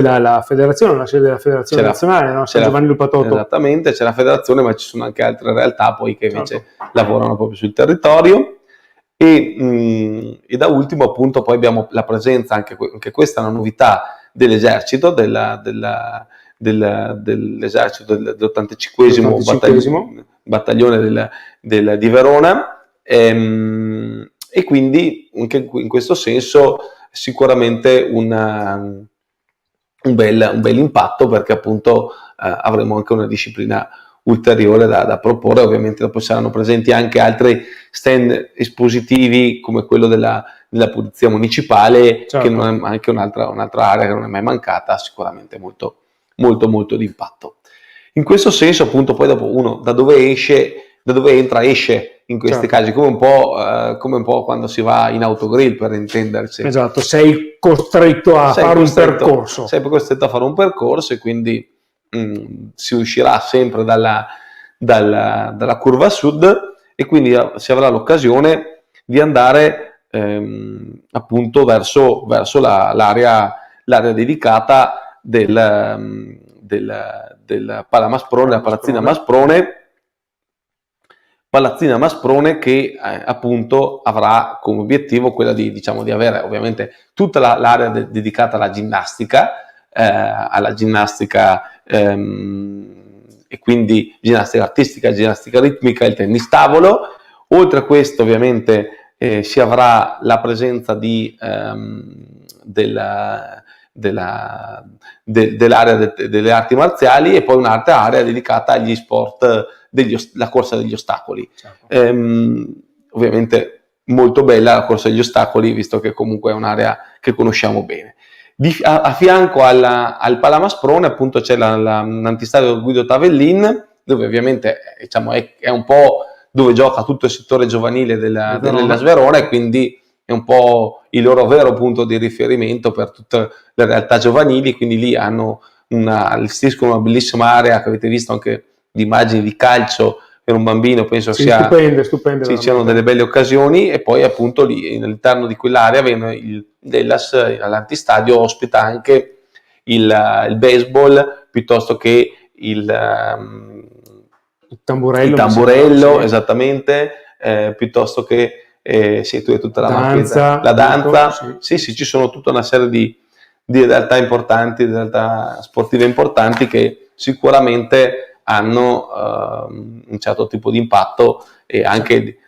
la federazione, la sede della federazione nazionale, no? San Giovanni Lupatoto. Esattamente, c'è la federazione, ma ci sono anche altre realtà poi che invece lavorano proprio sul territorio. E da ultimo appunto poi abbiamo la presenza, anche questa è una novità, dell'esercito, dell'esercito dell'85esimo battaglione di Verona, e quindi anche in questo senso sicuramente un bel impatto, perché appunto avremo anche una disciplina ulteriore da proporre. Ovviamente dopo saranno presenti anche altri stand espositivi come quello della polizia municipale, certo, che non è anche un'altra area che non è mai mancata, sicuramente molto di impatto. In questo senso appunto poi dopo uno da dove entra esce in questi casi, come un po' quando si va in autogrill, per intenderci. Esatto, sei costretto a fare un percorso. Sei costretto a fare un percorso, e quindi si uscirà sempre dalla curva sud, e quindi si avrà l'occasione di andare appunto verso l'area dedicata del Palamasprone, la Palazzina Masprone, che appunto avrà come obiettivo quella di avere ovviamente tutta l'area dedicata alla ginnastica, e quindi ginnastica artistica, ginnastica ritmica, il tennis tavolo. Oltre a questo ovviamente si avrà la presenza dell'area delle arti marziali, e poi un'altra area dedicata agli sport, la corsa degli ostacoli. Certo. Ovviamente molto bella la corsa degli ostacoli, visto che comunque è un'area che conosciamo bene. A fianco al Palamasprone appunto c'è l'antistadio Guido Tavellin, dove ovviamente è un po' dove gioca tutto il settore giovanile dell'Hellas Verona, e quindi è un po' il loro vero punto di riferimento per tutte le realtà giovanili. Quindi lì allestiscono una bellissima area, che avete visto anche di immagini di calcio per un bambino, penso stupende, sì, c'erano delle belle occasioni. E poi appunto lì all'interno di quell'area l'Hellas all'antistadio ospita anche il baseball, piuttosto che il tamburello, esattamente, piuttosto che tu hai tutta la danza, sì, ci sono tutta una serie di realtà importanti, di realtà sportive importanti, che sicuramente hanno un certo tipo di impatto, e anche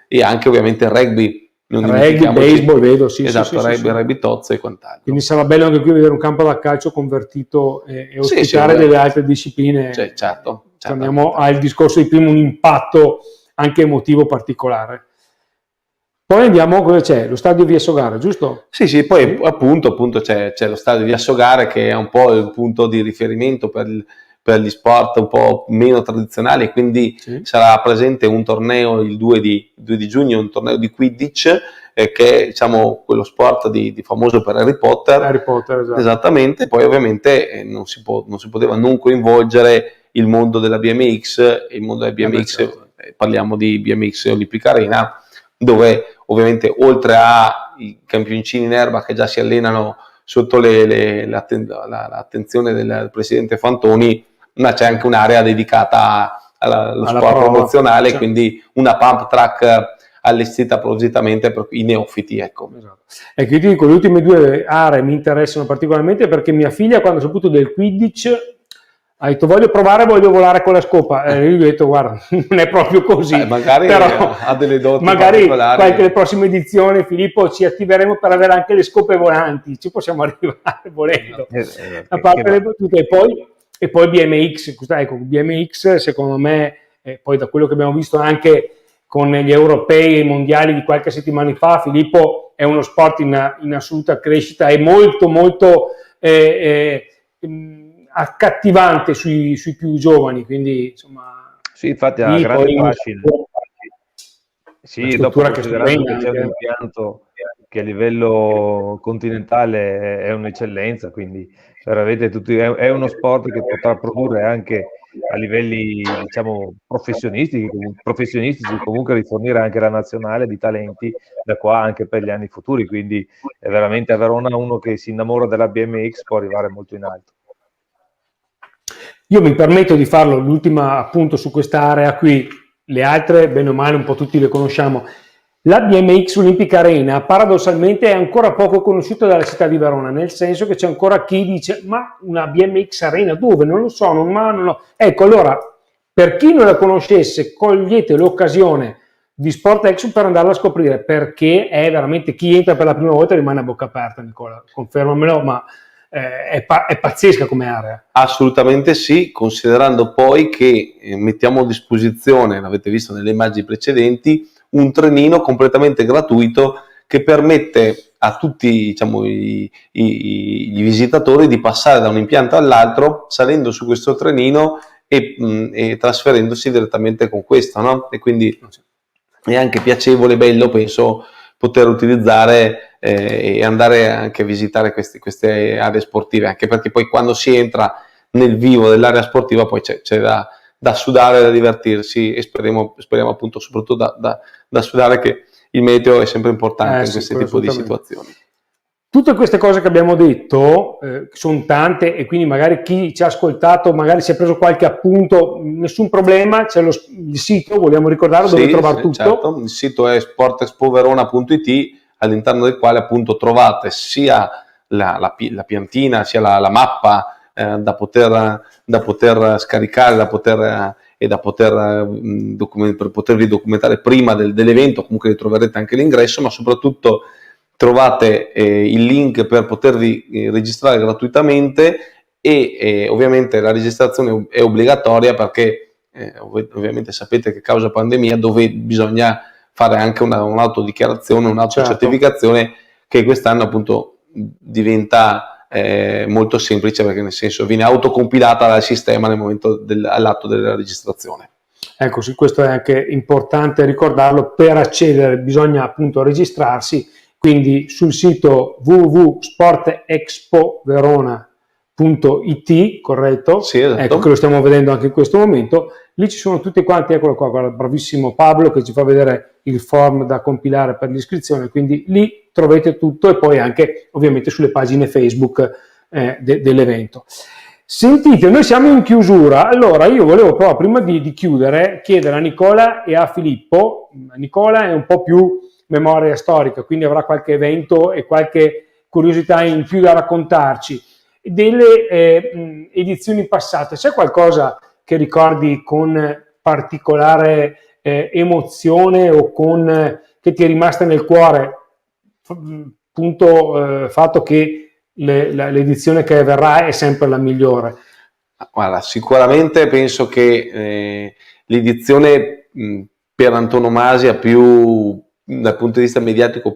ovviamente il rugby. Baseball, vedo, sì. Esatto, rugby tozzo e quant'altro. Quindi sarà bello anche qui vedere un campo da calcio convertito e ospitare delle altre discipline. Certo. Torniamo al discorso di prima, un impatto anche emotivo particolare. Poi andiamo, cosa c'è? Lo stadio Via Sogara, giusto? Sì, poi appunto c'è lo stadio Via Sogara, che è un po' il punto di riferimento per gli sport un po' meno tradizionali, quindi sarà presente un torneo il 2 di giugno, un torneo di Quidditch, che è quello sport di famoso per Harry Potter. Esatto. Esattamente. Poi ovviamente non si poteva non coinvolgere il mondo della BMX. Il mondo della BMX, parliamo di BMX Olympic Arena, dove ovviamente oltre ai campioncini in erba che già si allenano sotto l'attenzione del presidente Fantoni, ma c'è anche un'area dedicata allo sport promozionale, quindi una pump track allestita appositamente per i neofiti, ecco. Esatto. Ecco, io ti dico, le ultime due aree mi interessano particolarmente, perché mia figlia, quando ha saputo del Quidditch, ha detto voglio volare con la scopa, e io gli ho detto guarda, non è proprio così, magari però ha delle doti magari particolari. Le prossime edizioni, Filippo, ci attiveremo per avere anche le scope volanti, ci possiamo arrivare volendo, a parte le battute. E poi BMX, ecco, BMX secondo me, poi da quello che abbiamo visto anche con gli europei e i mondiali di qualche settimana fa, Filippo, è uno sport in assoluta crescita, e molto accattivante sui più giovani, quindi insomma. Sì, infatti ha grande fascino. Sì, dopo considerando che c'è un impianto che a livello continentale è un'eccellenza, quindi veramente è uno sport che potrà produrre anche a livelli professionistici, comunque rifornire anche la nazionale di talenti da qua anche per gli anni futuri, quindi è veramente a Verona uno che si innamora della BMX può arrivare molto in alto. Io mi permetto di farlo, l'ultima appunto su questa area qui, le altre bene o male un po' tutti le conosciamo. La BMX Olympic Arena paradossalmente è ancora poco conosciuta dalla città di Verona, nel senso che c'è ancora chi dice ma una BMX Arena dove? Non lo so, non lo... Ecco, allora, per chi non la conoscesse, cogliete l'occasione di Sport Expo per andarla a scoprire, perché è veramente, chi entra per la prima volta rimane a bocca aperta, Nicola, confermamelo, ma è pazzesca come area. Assolutamente sì, considerando poi che mettiamo a disposizione, l'avete visto nelle immagini precedenti, un trenino completamente gratuito che permette a tutti, diciamo, i visitatori di passare da un impianto all'altro salendo su questo trenino e trasferendosi direttamente con questo, no? E quindi è anche piacevole, bello, penso, poter utilizzare e andare anche a visitare queste aree sportive, anche perché poi quando si entra nel vivo dell'area sportiva poi c'è da sudare, da divertirsi, e speriamo appunto soprattutto da sudare, che il meteo è sempre importante in questo tipo di situazioni. Tutte queste cose che abbiamo detto sono tante, e quindi magari chi ci ha ascoltato magari si è preso qualche appunto, nessun problema, c'è il sito, vogliamo ricordarlo, dove trovare tutto? Certo. Il sito è sportexpoverona.it, all'interno del quale appunto trovate sia la piantina, sia la mappa da poter scaricare, per potervi documentare prima dell'evento. Comunque vi troverete anche l'ingresso, ma soprattutto trovate il link per potervi registrare gratuitamente, e ovviamente la registrazione è obbligatoria perché ovviamente sapete che causa pandemia dove bisogna fare anche un'autodichiarazione, un'autocertificazione, che quest'anno appunto diventa molto semplice, perché nel senso viene autocompilata dal sistema nel momento all'atto della registrazione. Ecco, sì, questo è anche importante ricordarlo. Per accedere bisogna appunto registrarsi, quindi sul sito www.sportexpoverona.it, corretto? Sì, esatto. Ecco, che lo stiamo vedendo anche in questo momento. Lì ci sono tutti quanti, eccolo qua, guarda, bravissimo Pablo che ci fa vedere il form da compilare per l'iscrizione, quindi lì trovate tutto, e poi anche ovviamente sulle pagine Facebook dell'evento. Sentite, noi siamo in chiusura, allora io volevo però prima di chiudere chiedere a Nicola e a Filippo. Nicola è un po' più memoria storica, quindi avrà qualche evento e qualche curiosità in più da raccontarci, delle edizioni passate. C'è qualcosa che ricordi con particolare emozione o che ti è rimasta nel cuore, appunto fatto che l'edizione che verrà è sempre la migliore? Guarda, sicuramente penso che l'edizione per antonomasia più dal punto di vista mediatico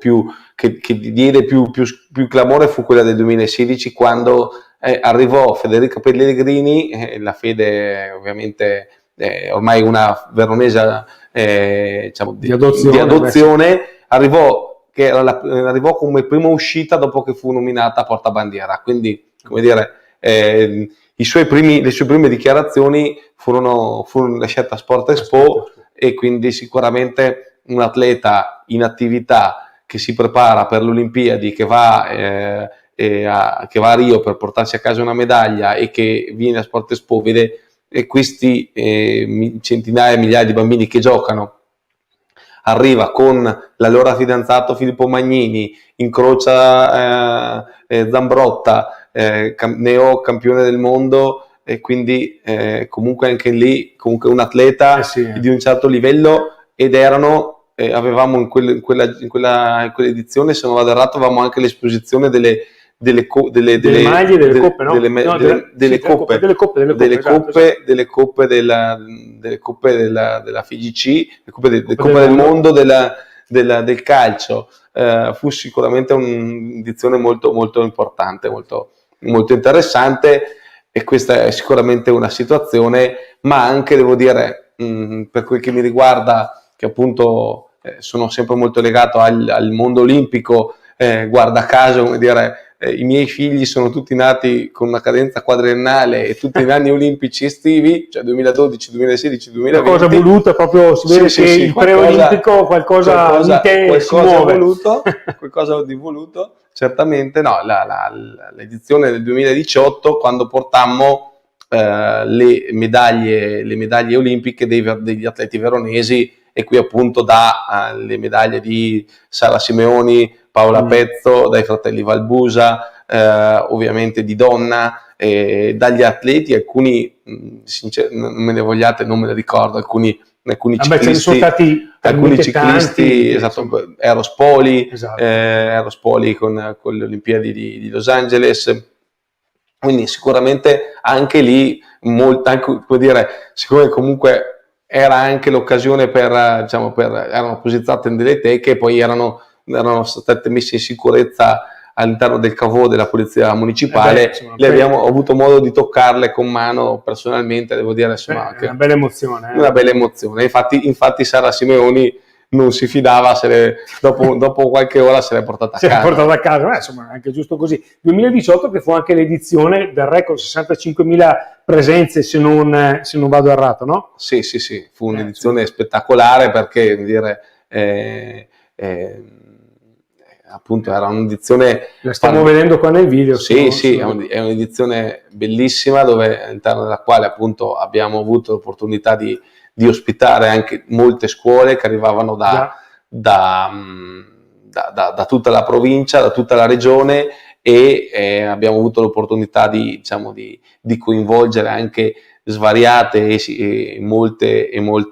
che diede più clamore fu quella del 2016, quando arrivò Federica Pellegrini, la fede ovviamente ormai una veronese diciamo, di adozione, arrivò come prima uscita dopo che fu nominata portabandiera. Quindi, come dire, le sue prime dichiarazioni furono lasciate a Sport Expo, e quindi sicuramente un atleta in attività che si prepara per le Olimpiadi, che va a Rio per portarsi a casa una medaglia, e che viene a Sport Expo, vede questi centinaia, migliaia di bambini che giocano, arriva con l'allora fidanzato Filippo Magnini, incrocia Zambrotta, neo campione del mondo, e quindi comunque anche lì un atleta di un certo livello, ed avevamo in quell'edizione, se non vado errato, avevamo anche l'esposizione delle maglie, delle coppe, no? Delle coppe della FIGC, le coppe del mondo del calcio. Fu sicuramente un'edizione molto, molto importante, molto, molto interessante, e questa è sicuramente una situazione. Ma anche, devo dire, per quel che mi riguarda, che appunto sono sempre molto legato al mondo olimpico, guarda caso, come dire, i miei figli sono tutti nati con una cadenza quadriennale e tutti gli anni olimpici estivi, cioè 2012, 2016, 2020. Una cosa voluta, proprio si vede che il preolimpico qualcosa in te si muove. Qualcosa di voluto, certamente. No, l'edizione del 2018, quando portammo le medaglie olimpiche degli atleti veronesi, e qui appunto le medaglie di Sara Simeoni, Paola Pezzo, dai fratelli Valbusa, ovviamente di donna, dagli atleti, alcuni non me ne vogliate, non me ne ricordo, alcuni ce ne sono stati ciclisti, tanti, esatto, Aerospoli, esatto. Aerospoli con le Olimpiadi di Los Angeles, quindi sicuramente anche lì siccome comunque era anche l'occasione erano posizzate delle teche e poi erano state messe in sicurezza all'interno del cavò della polizia municipale. Ho avuto modo di toccarle con mano personalmente, devo dire, insomma, una bella emozione. Una bella emozione. Infatti Sara Simeoni non si fidava, dopo qualche ora se l'è portata a casa. Insomma, anche giusto così. 2018 che fu anche l'edizione del record, 65.000 presenze, se non vado errato, no? Sì, fu un'edizione spettacolare, perché appunto era un'edizione, la stiamo vedendo qua nel video. Sì, è un'edizione bellissima, all'interno della quale appunto abbiamo avuto l'opportunità di ospitare anche molte scuole che arrivavano da tutta la provincia, da tutta la regione, e abbiamo avuto l'opportunità di coinvolgere anche svariate e molte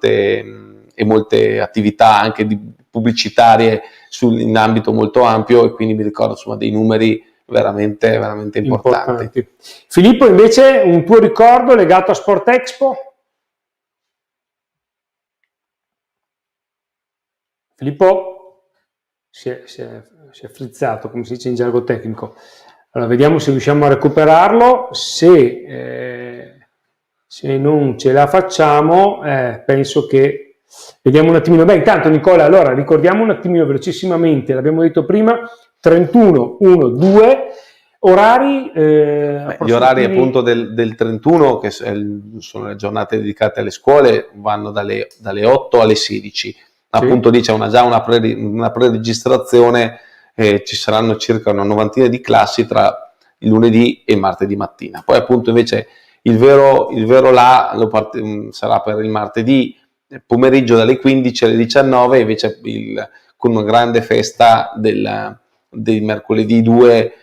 attività anche pubblicitarie in ambito molto ampio, e quindi mi ricordo insomma dei numeri veramente, veramente importanti. Filippo, invece, un tuo ricordo legato a Sport Expo? Filippo si è frizzato, come si dice in gergo tecnico. Allora, vediamo se riusciamo a recuperarlo. Se non ce la facciamo, penso che vediamo un attimino. Intanto Nicola, allora ricordiamo un attimino velocissimamente, l'abbiamo detto prima, 31, 1, 2, orari. Gli orari appunto del 31, che sono le giornate dedicate alle scuole, vanno dalle 8 alle 16. Appunto lì c'è già una pre-registrazione, ci saranno circa una novantina di classi tra il lunedì e il martedì mattina. Poi appunto invece il vero sarà per il martedì pomeriggio dalle 15 alle 19, invece con una grande festa del mercoledì 2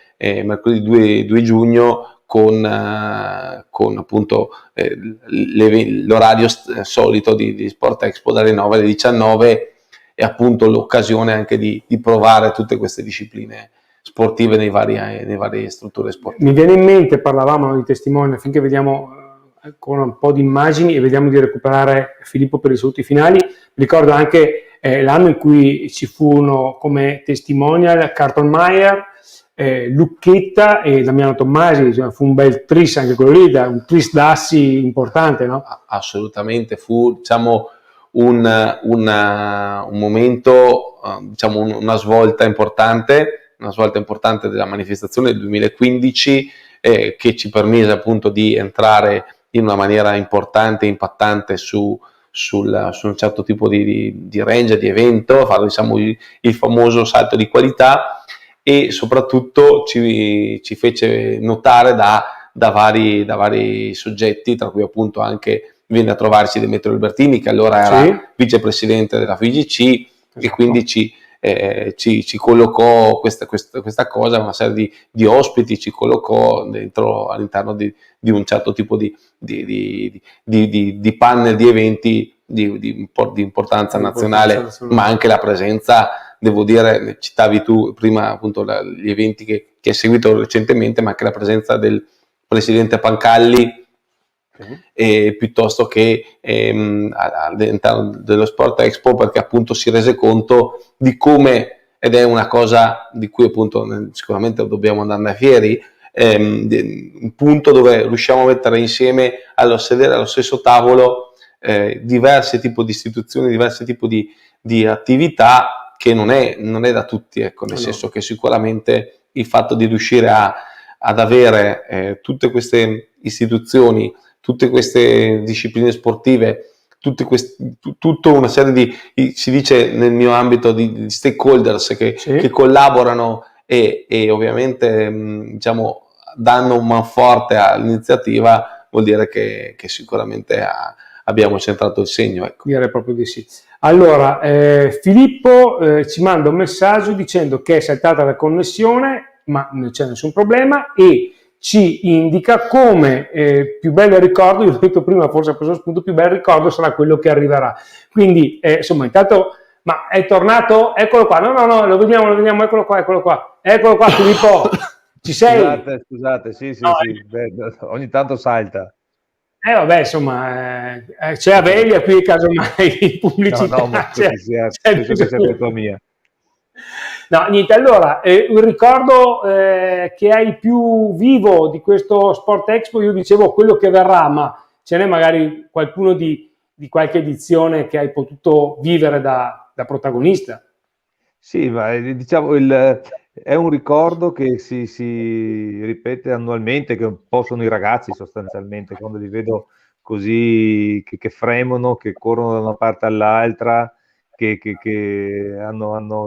giugno con appunto l'orario solito di Sport Expo dalle 9 alle 19, e appunto l'occasione anche di provare tutte queste discipline sportive nelle varie strutture sportive. Mi viene in mente, parlavamo di testimoni, affinché vediamo ancora un po' di immagini e vediamo di recuperare Filippo per i saluti finali. Ricordo anche l'anno in cui ci furono come testimonial Carlton Meyer, Lucchetta e Damiano Tommasi. Fu un bel tris anche quello lì, un tris d'assi importante, no? Assolutamente, fu un momento, una svolta importante della manifestazione del 2015, che ci permise appunto di entrare in una maniera importante e impattante su un certo tipo di range, di evento, fare il famoso salto di qualità, e soprattutto ci fece notare da vari soggetti, tra cui appunto anche venne a trovarci Demetrio Albertini, che allora era vicepresidente della FIGC, e quindi ci collocò questa cosa, una serie di ospiti ci collocò all'interno di un certo tipo di panel di eventi di importanza nazionale, ma anche la presenza, devo dire, citavi tu prima appunto gli eventi che hai seguito recentemente, ma anche la presenza del presidente Pancalli, piuttosto che all'interno dello Sport Expo, perché appunto si rese conto di come, ed è una cosa di cui appunto sicuramente dobbiamo andare fieri, un punto dove riusciamo a mettere insieme, sedere allo stesso tavolo diversi tipi di istituzioni, diversi tipi di attività, che non è da tutti, ecco, nel senso che sicuramente il fatto di riuscire ad avere tutte queste istituzioni, tutte queste discipline sportive, tutta una serie si dice nel mio ambito, di stakeholders che collaborano e ovviamente danno un manforte all'iniziativa, vuol dire che sicuramente ha abbiamo centrato il segno. Ecco. Direi proprio di sì. Allora, Filippo ci manda un messaggio dicendo che è saltata la connessione, ma non c'è nessun problema, e ci indica come più bello ricordo, io ho detto prima, forse ha preso spunto, più bel ricordo sarà quello che arriverà. Quindi, insomma, intanto, ma è tornato? Eccolo qua, no, lo vediamo, eccolo qua, Filippo, ci sei? Scusate, sì, No, beh, ogni tanto salta. Vabbè, insomma, c'è Avelia qui, casomai, pubblicità. No, ma penso che sia colpa mia. No, niente, allora, un ricordo che hai più vivo di questo Sport Expo, io dicevo quello che verrà, ma ce n'è magari qualcuno di qualche edizione che hai potuto vivere da protagonista? Sì, ma diciamo è un ricordo che si ripete annualmente, che un po' sono i ragazzi sostanzialmente, quando li vedo così che fremono, che corrono da una parte all'altra, che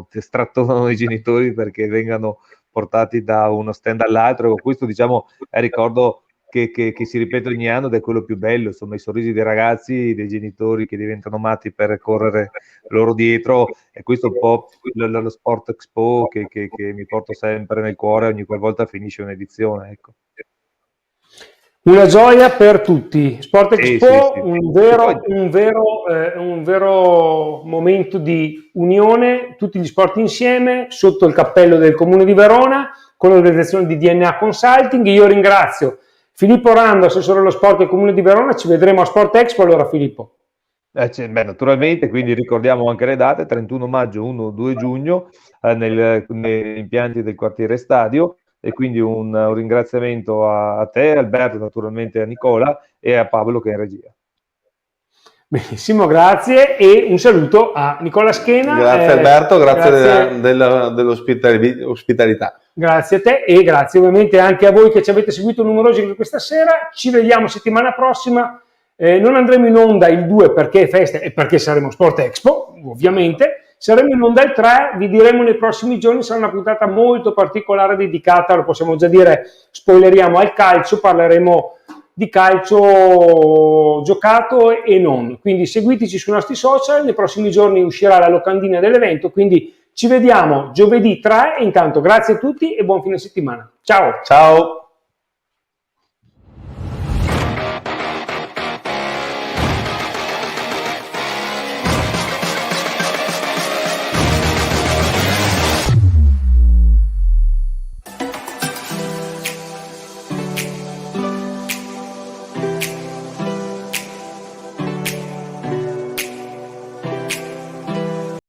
strattonano i genitori perché vengano portati da uno stand all'altro. Questo diciamo è il ricordo che si ripete ogni anno ed è quello più bello, insomma, i sorrisi dei ragazzi, dei genitori che diventano matti per correre loro dietro, e questo è un po' lo Sport Expo che mi porto sempre nel cuore ogni qualvolta finisce un'edizione, ecco. Una gioia per tutti. Sport Expo, sì. un vero momento di unione, tutti gli sport insieme, sotto il cappello del Comune di Verona, con l'organizzazione di DNA Consulting. Io ringrazio Filippo Rando, assessore allo sport del Comune di Verona. Ci vedremo a Sport Expo allora, Filippo. Naturalmente, quindi ricordiamo anche le date: 31 maggio, 1-2 giugno, negli impianti del quartiere Stadio, e quindi un ringraziamento a te, Alberto, naturalmente a Nicola e a Paolo che è in regia. Benissimo, grazie, e un saluto a Nicola Schena. Grazie Alberto, grazie dell'ospitalità. Grazie a te e grazie ovviamente anche a voi che ci avete seguito numerosi questa sera. Ci vediamo settimana prossima. Non andremo in onda il 2 perché è festa e perché saremo Sport Expo, ovviamente. Saremo in onda il 3, vi diremo nei prossimi giorni, sarà una puntata molto particolare dedicata, lo possiamo già dire, spoileriamo, al calcio, parleremo di calcio giocato e non. Quindi seguiteci sui nostri social, nei prossimi giorni uscirà la locandina dell'evento, quindi ci vediamo giovedì 3 e intanto grazie a tutti e buon fine settimana. Ciao! Ciao!